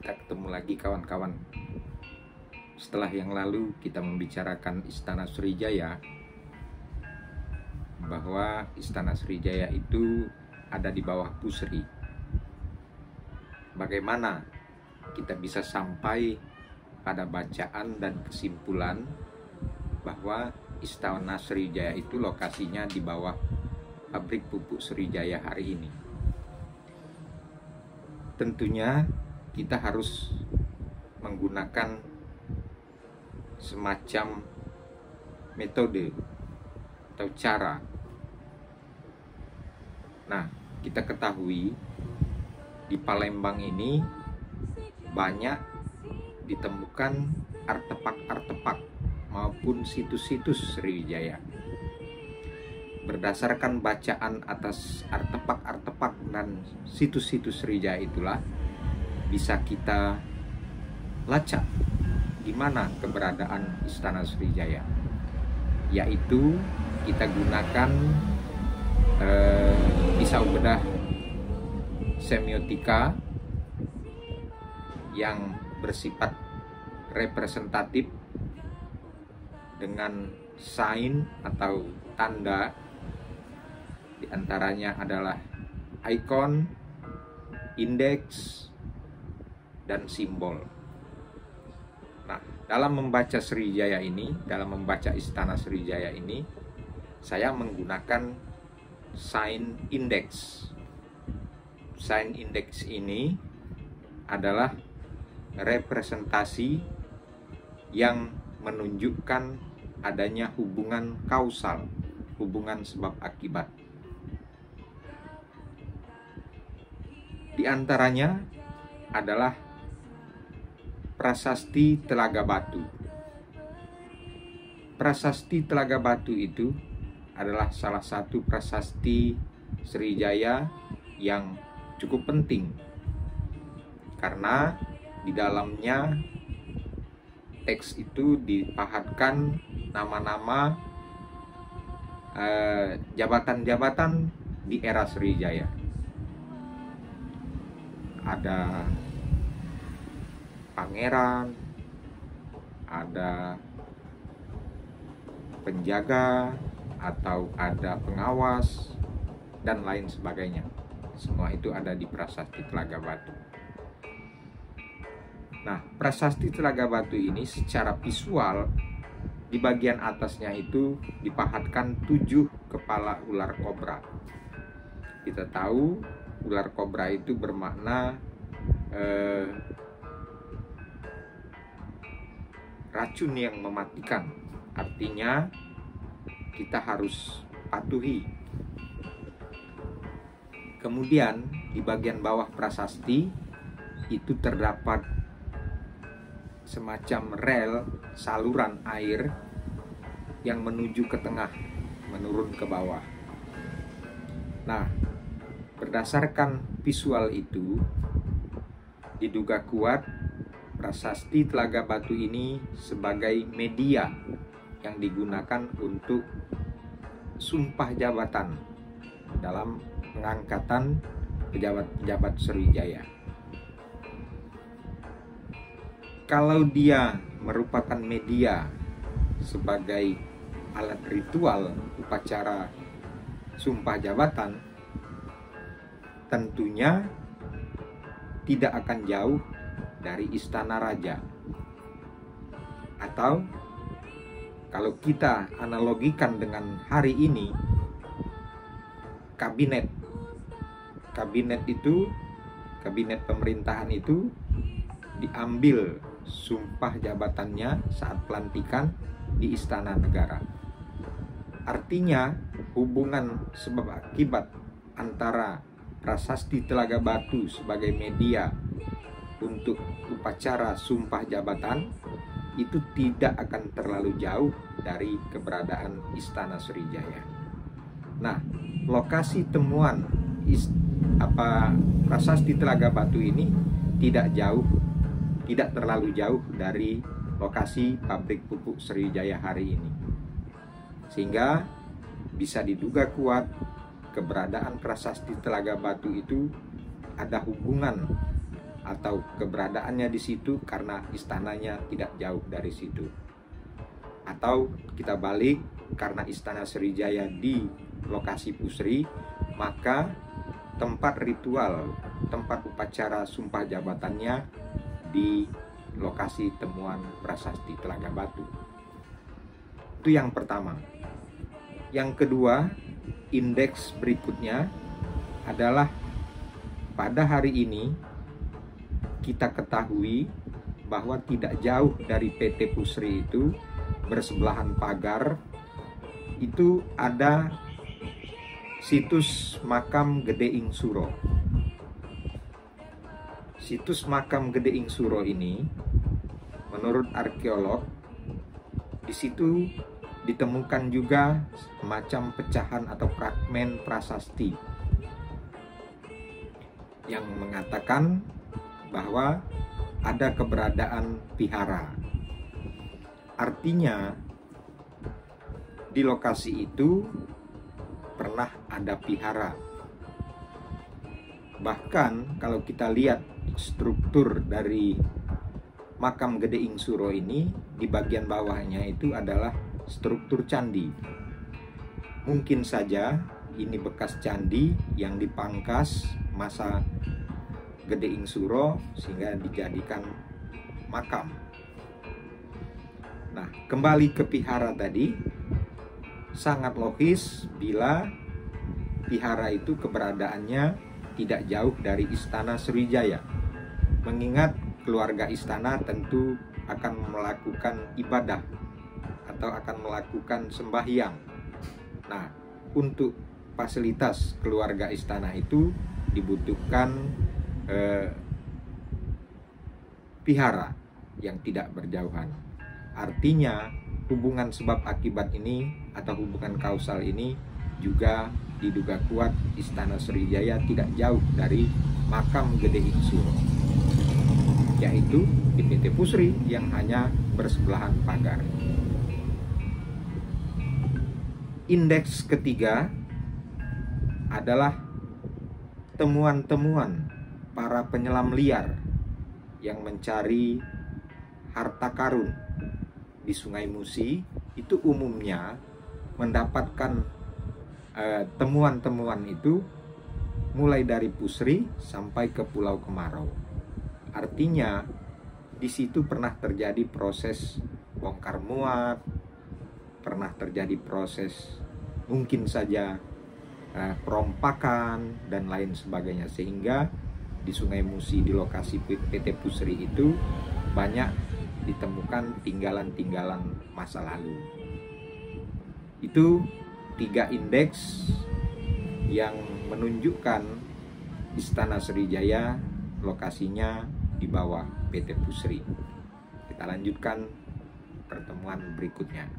kita ketemu lagi kawan-kawan. Setelah yang lalu kita membicarakan Istana Sriwijaya, bahwa Istana Sriwijaya itu ada di bawah Pusri. Bagaimana kita bisa sampai pada bacaan dan kesimpulan bahwa Istana Sriwijaya itu lokasinya di bawah pabrik pupuk Sriwijaya hari ini? Tentunya kita harus menggunakan semacam metode atau cara. Nah, kita ketahui di Palembang ini banyak ditemukan artefak-artefak maupun situs-situs Sriwijaya. Berdasarkan bacaan atas artefak-artefak dan situs-situs Sriwijaya itulah bisa kita lacak di mana keberadaan Istana Sriwijaya, yaitu kita gunakan pisau bedah semiotika yang bersifat representatif dengan sign atau tanda, diantaranya adalah ikon, indeks, dan simbol. Nah, dalam membaca Sriwijaya ini, dalam membaca Istana Sriwijaya ini, saya menggunakan sign index. Sign index ini adalah representasi yang menunjukkan adanya hubungan kausal, hubungan sebab akibat. Di antaranya adalah Prasasti Telaga Batu. Prasasti Telaga Batu itu adalah salah satu prasasti Sriwijaya yang cukup penting, karena di dalamnya teks itu dipahatkan nama-nama jabatan-jabatan di era Sriwijaya. Ada pangeran, ada penjaga, atau ada pengawas, dan lain sebagainya. Semua itu ada di Prasasti Telaga Batu. Nah, Prasasti Telaga Batu ini secara visual di bagian atasnya itu dipahatkan 7 kepala ular kobra. Kita tahu ular kobra itu bermakna racun yang mematikan. Artinya kita harus patuhi. Kemudian di bagian bawah prasasti itu terdapat semacam rel saluran air yang menuju ke tengah, menurun ke bawah. Nah, berdasarkan visual itu diduga kuat Prasasti Telaga Batu ini sebagai media yang digunakan untuk sumpah jabatan dalam pengangkatan pejabat-pejabat Sriwijaya. Kalau dia merupakan media sebagai alat ritual upacara sumpah jabatan, tentunya tidak akan jauh dari istana raja. Atau kalau kita analogikan dengan hari ini, kabinet pemerintahan itu diambil sumpah jabatannya saat pelantikan di istana negara. Artinya hubungan sebab akibat antara Prasasti Telaga Batu sebagai media untuk upacara sumpah jabatan itu tidak akan terlalu jauh dari keberadaan Istana Sriwijaya. Nah, lokasi temuan Prasasti Telaga Batu ini tidak terlalu jauh dari lokasi pabrik pupuk Sriwijaya hari ini, sehingga bisa diduga kuat keberadaan Prasasti Telaga Batu itu ada hubungan atau keberadaannya di situ karena istananya tidak jauh dari situ. Atau kita balik, karena Istana Sriwijaya di lokasi Pusri, maka tempat ritual, tempat upacara sumpah jabatannya di lokasi temuan prasasti Telaga Batu. Itu yang pertama. Yang kedua, indeks berikutnya adalah pada hari ini kita ketahui bahwa tidak jauh dari PT Pusri itu, bersebelahan pagar, itu ada situs makam Gedeing Suro. Situs makam Gedeing Suro ini, menurut arkeolog, di situ ditemukan juga semacam pecahan atau fragmen prasasti yang mengatakan bahwa ada keberadaan vihara. Artinya di lokasi itu pernah ada vihara. Bahkan kalau kita lihat struktur dari makam Gedeing Suro ini, di bagian bawahnya itu adalah struktur candi. Mungkin saja ini bekas candi yang dipangkas masa Gedeing Suro sehingga dijadikan makam. Nah, kembali ke vihara tadi, sangat logis bila vihara itu keberadaannya tidak jauh dari Istana Sriwijaya. Mengingat keluarga istana tentu akan melakukan ibadah atau akan melakukan sembahyang. Nah, untuk fasilitas keluarga istana itu dibutuhkan vihara yang tidak berjauhan. Artinya hubungan sebab akibat ini atau hubungan kausal ini juga diduga kuat Istana Sriwijaya tidak jauh dari makam Gedeing Suro, yaitu di PT Pusri yang hanya bersebelahan pagar. Indeks ketiga adalah temuan-temuan para penyelam liar yang mencari harta karun di Sungai Musi. Itu umumnya mendapatkan temuan-temuan itu mulai dari Pusri sampai ke Pulau Kemarau. Artinya di situ pernah terjadi proses bongkar muat, pernah terjadi proses mungkin saja perompakan dan lain sebagainya, sehingga di Sungai Musi di lokasi PT Pusri itu banyak ditemukan tinggalan-tinggalan masa lalu. Itu 3 indeks yang menunjukkan Istana Sriwijaya lokasinya di bawah PT Pusri. Kita lanjutkan pertemuan berikutnya.